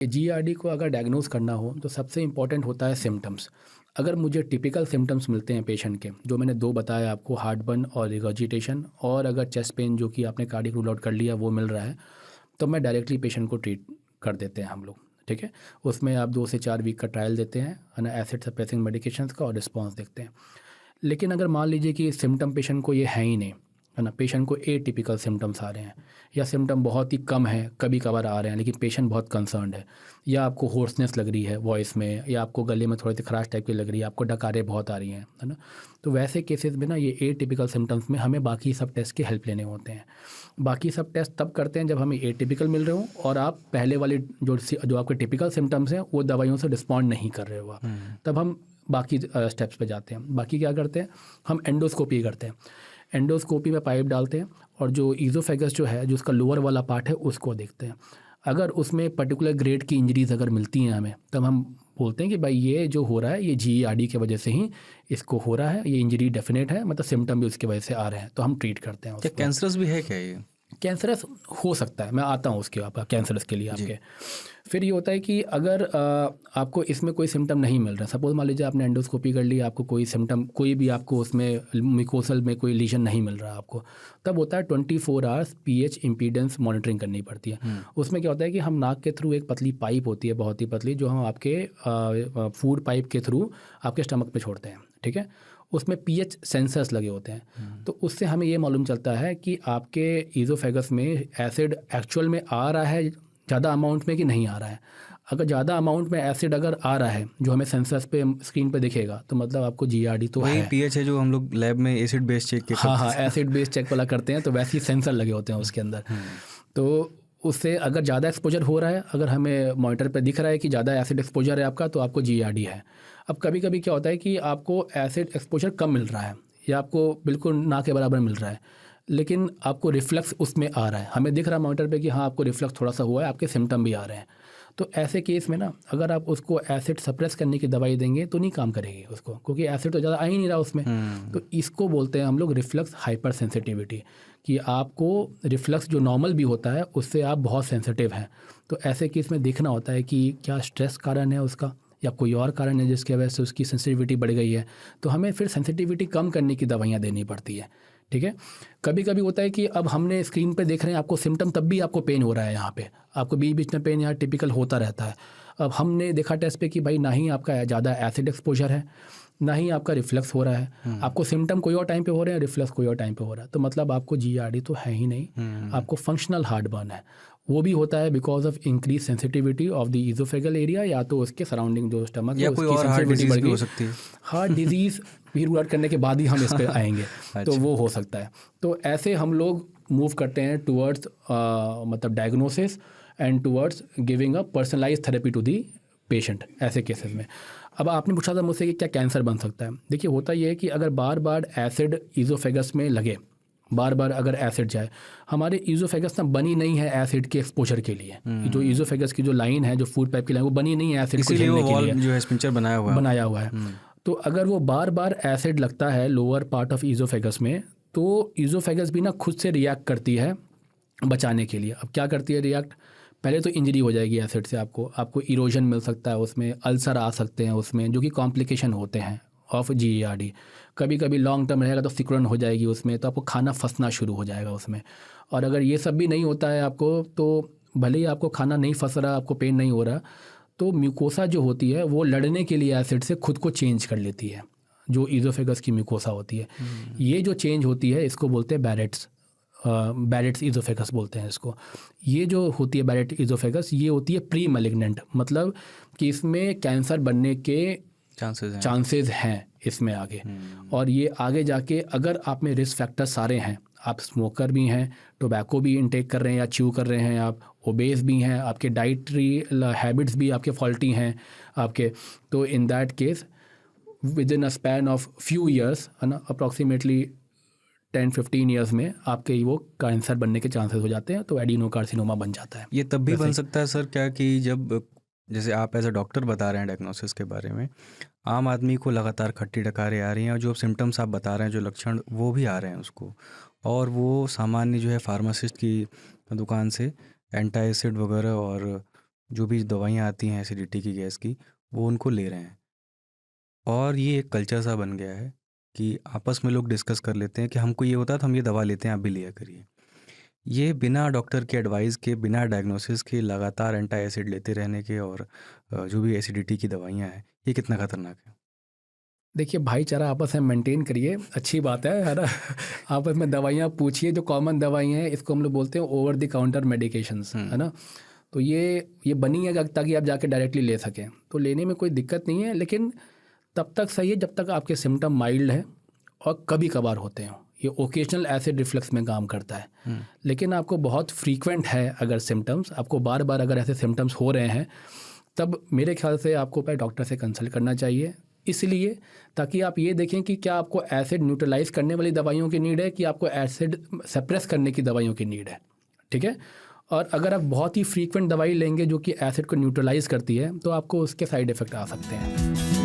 GRD को अगर diagnose करना हो तो सबसे इम्पॉर्टेंट होता है सिम्टम्स। अगर मुझे टिपिकल सिम्टम्स मिलते हैं पेशेंट के, जो मैंने दो बताया आपको, हार्ट बर्न और रिगर्जिटेशन, और अगर चेस्ट पेन जो कि आपने कार्डियक रूल आउट कर लिया वो मिल रहा है, तो मैं डायरेक्टली पेशेंट को ट्रीट कर देते हैं हम लोग। ठीक है, उसमें आप 2 से 4 वीक का ट्रायल देते हैं, है ना, एसिड सप्रेसिंग मेडिकेशंस का, और रिस्पॉन्स देखते हैं। लेकिन अगर मान लीजिए कि सिम्टम पेशेंट को ये है ही नहीं, है ना, पेशेंट को एटिपिकल सिम्टम्स आ रहे हैं, या सिम्टम बहुत ही कम है, कभी कभार आ रहे हैं, लेकिन पेशेंट बहुत कंसर्न्ड है, या आपको होर्सनेस लग रही है वॉइस में, या आपको गले में थोड़ी सी खराश टाइप की लग रही है, आपको डकारें बहुत आ रही हैं, है ना, तो वैसे केसेस में ना ये एटिपिकल सिम्टम्स में हमें बाकी सब टेस्ट की हेल्प लेने होते हैं। बाकी सब टेस्ट तब करते हैं जब हमें एटिपिकल मिल रहे हो और आप पहले वाले जो आपके टिपिकल सिम्टम्स हैं वो दवाइयों से रिस्पॉन्ड नहीं कर रहे हो आप, तब हम बाकी स्टेप्स पे जाते हैं। बाकी क्या करते हैं, हम एंडोस्कोपी करते हैं। एंडोस्कोपी में पाइप डालते हैं और जो ईज़ोफेगस जो है, जो उसका लोअर वाला पार्ट है, उसको देखते हैं। अगर उसमें पर्टिकुलर ग्रेड की इंजरीज अगर मिलती हैं हमें, तब हम बोलते हैं कि भाई ये जो हो रहा है ये जीईआरडी की वजह से ही इसको हो रहा है, ये इंजरी डेफिनेट है, मतलब सिम्टम भी उसकी वजह से आ रहे हैं, तो हम ट्रीट करते हैं क्या उसको। कैंसरस भी है क्या ये? कैंसरस हो सकता है, मैं आता हूँ उसके आपका कैंसरस के लिए जी। आपके। फिर ये होता है कि अगर आपको इसमें कोई सिम्टम नहीं मिल रहा, सपोज मान लीजिए आपने एंडोस्कोपी कर ली, आपको कोई सिम्टम, कोई भी आपको उसमें मिकोसल में कोई लीजन नहीं मिल रहा आपको, तब होता है 24 आवर्स पीएच इम्पीडेंस मॉनिटरिंग करनी पड़ती है। उसमें क्या होता है कि हम नाक के थ्रू, एक पतली पाइप होती है, बहुत ही पतली, जो हम आपके फूड पाइप के थ्रू आपके स्टमक पे छोड़ते हैं। ठीक है, उसमें पीएच सेंसर्स लगे होते हैं, तो उससे हमें ये मालूम चलता है कि आपके ईज़ोफेगस में एसिड एक्चुअल में आ रहा है ज़्यादा अमाउंट में कि नहीं आ रहा है। अगर ज़्यादा अमाउंट में एसिड अगर आ रहा है जो हमें सेंसर्स पे, स्क्रीन पे दिखेगा, तो मतलब आपको जीआरडी तो वही है। पीएच है जो हम लोग लैब में एसिड बेस चेक के हाँ करते हाँ, थे। एसिड बेस चेक वाला करते हैं, तो वैसे ही सेंसर लगे होते हैं उसके अंदर। तो उससे अगर ज़्यादा एक्सपोजर हो रहा है, अगर हमें मॉनिटर पे दिख रहा है कि ज़्यादा एसिड एक्सपोजर है आपका, तो आपको जीआरडी है। अब कभी कभी क्या होता है कि आपको एसिड एक्सपोजर कम मिल रहा है, या आपको बिल्कुल ना के बराबर मिल रहा है, लेकिन आपको रिफ्लक्स उसमें आ रहा है, हमें दिख रहा है मॉनिटर पे कि हाँ आपको रिफ्लक्स थोड़ा सा हुआ है, आपके सिम्टम भी आ रहे हैं। तो ऐसे केस में ना, अगर आप उसको एसिड सप्रेस करने की दवाई देंगे तो नहीं काम करेगी उसको, क्योंकि एसिड तो ज़्यादा आ ही नहीं रहा उसमें। तो इसको बोलते हैं हम लोग रिफ्लक्स हाइपर सेंसिटिविटी, कि आपको रिफ्लक्स जो नॉर्मल भी होता है उससे आप बहुत सेंसिटिव हैं। तो ऐसे केस में देखना होता है कि क्या स्ट्रेस कारण है उसका, या कोई और कारण है जिसकी वजह से उसकी सेंसिटिविटी बढ़ गई है, तो हमें फिर सेंसिटिविटी कम करने की दवाइयाँ देनी पड़ती है। ठीक है, कभी कभी होता है कि अब हमने स्क्रीन पे देख रहे हैं आपको सिम्टम, तब भी आपको पेन हो रहा है, यहाँ पे आपको बीच बीच में पेन यहाँ टिपिकल होता रहता है। अब हमने देखा टेस्ट पे कि भाई ना ही आपका ज़्यादा एसिड एक्सपोजर है, ना ही आपका रिफ्लक्स हो रहा है, आपको सिम्टम कोई और टाइम पे हो रहे हैं, रिफ्लक्स कोई और टाइम पे हो रहा है, तो मतलब आपको जीआरडी तो है ही नहीं, आपको फंक्शनल हार्ट बर्न है। वो भी होता है because of increase sensitivity of the oesophageal area, या तो उसके सराउंडिंग जो स्टमक है या कोई उसकी और हार्ट सेंसिटिविटी डिजीज बढ़ भी गई। हो सकती है। हार्ट डिजीज़ भी रूल आउट करने के बाद ही हम इस पे आएंगे, तो अच्छा। वो हो सकता है। तो ऐसे हम लोग मूव करते हैं टूवर्ड्स मतलब diagnosis and towards giving a personalise therapy to the patient ऐसे केसेस में। अब आपने पूछा था मुझसे कि क्या कैंसर बन सकता है। देखिए, होता ये है कि अगर बार बार एसिड ईजोफेगस में लगे, बार बार अगर एसिड जाए, हमारे ईजोफेगस ना बनी नहीं है एसिड के एक्सपोजर के लिए। जो ईजोफेगस की जो लाइन है, जो फूड पाइप की लाइन, वो बनी नहीं है एसिड को इसीलिए वो झेलने के लिए, वॉल्व जो है स्पिंचर बनाया हुआ है। बनाया हुआ है। तो अगर वो बार बार एसिड लगता है लोअर पार्ट ऑफ ईजोफेगस में, तो ईजोफेगस भी ना खुद से रिएक्ट करती है बचाने के लिए। अब क्या करती है रिएक्ट, पहले तो इंजरी हो जाएगी एसिड से, आपको इरोजन मिल सकता है, उसमें अल्सर आ सकते हैं उसमें, जो कि कॉम्प्लिकेशन होते हैं ऑफ जीईआरडी। कभी कभी लॉन्ग टर्म रहेगा तो सिकुड़न हो जाएगी उसमें, तो आपको खाना फंसना शुरू हो जाएगा उसमें। और अगर ये सब भी नहीं होता है आपको, तो भले ही आपको खाना नहीं फंस रहा, आपको पेन नहीं हो रहा, तो म्यूकोसा जो होती है वो लड़ने के लिए एसिड से खुद को चेंज कर लेती है, जो ईजोफेगस की म्यूकोसा होती है। ये जो चेंज होती है इसको बोलते हैं बैरेट्स ईजोफेगस बोलते हैं इसको। ये जो होती है बैरेट ईजोफेगस, ये होती है प्री मैलिग्नेंट, मतलब कि इसमें कैंसर बनने के चांसेस हैं इसमें आगे। और ये आगे जाके अगर आप में रिस्क फैक्टर सारे हैं, आप स्मोकर भी हैं, टोबैको भी इनटेक कर रहे हैं या च्यू कर रहे हैं, आप ओबेस भी हैं, आपके डाइटरी हैबिट्स भी आपके फॉल्टी हैं आपके, तो in that case with in a span of few years, है ना, अप्रॉक्सीमेटली 10-15 ईयर्स में आपके वो कैंसर बनने के चांसेस हो जाते हैं, तो एडिनोकार्सिनोमा बन जाता है। ये तब भी वैसे बन सकता है सर क्या कि जब जैसे आप एज अ डॉक्टर बता रहे हैं डायग्नोसिस के बारे में, आम आदमी को लगातार खट्टी डकारें आ रही हैं और जो सिम्टम्स आप बता रहे हैं, जो लक्षण वो भी आ रहे हैं उसको, और वो सामान्य जो है फार्मासिस्ट की दुकान से एंटासिड वगैरह और जो भी दवाइयाँ आती हैं एसिडिटी की गैस की, वो उनको ले रहे हैं। और ये एक कल्चर सा बन गया है कि आपस में लोग डिस्कस कर लेते हैं कि हमको ये होता है तो हम ये दवा लेते हैं, आप भी लिया करिए। ये बिना डॉक्टर के एडवाइस के, बिना डायग्नोसिस के लगातार एंटी एसिड लेते रहने के और जो भी एसिडिटी की दवाइयाँ हैं, ये कितना खतरनाक है? देखिए भाईचारा आपस में मेंटेन करिए, अच्छी बात है ना। आपस में दवाइयाँ पूछिए, जो कॉमन दवाइयाँ हैं इसको हम लोग बोलते हैं ओवर द काउंटर मेडिकेशंस, है ना। तो ये बनी है ताकि आप जाके डायरेक्टली ले सकें, तो लेने में कोई दिक्कत नहीं है, लेकिन तब तक सही है जब तक आपके सिम्टम माइल्ड है और कभी कभार होते हैं। ये ओकेजनल एसिड रिफ्लक्स में काम करता है। लेकिन आपको बहुत फ्रीक्वेंट है अगर सिम्टम्स, आपको बार बार अगर ऐसे सिम्टम्स हो रहे हैं, तब मेरे ख्याल से आपको पहले डॉक्टर से कंसल्ट करना चाहिए, इसलिए ताकि आप ये देखें कि क्या आपको एसिड न्यूट्रलाइज करने वाली दवाइयों की नीड है कि आपको एसिड सप्रेस करने की दवाइयों की नीड है, ठीक है। और अगर आप बहुत ही फ्रीक्वेंट दवाई लेंगे जो कि एसिड को न्यूट्रलाइज करती है, तो आपको उसके साइड इफ़ेक्ट आ सकते हैं।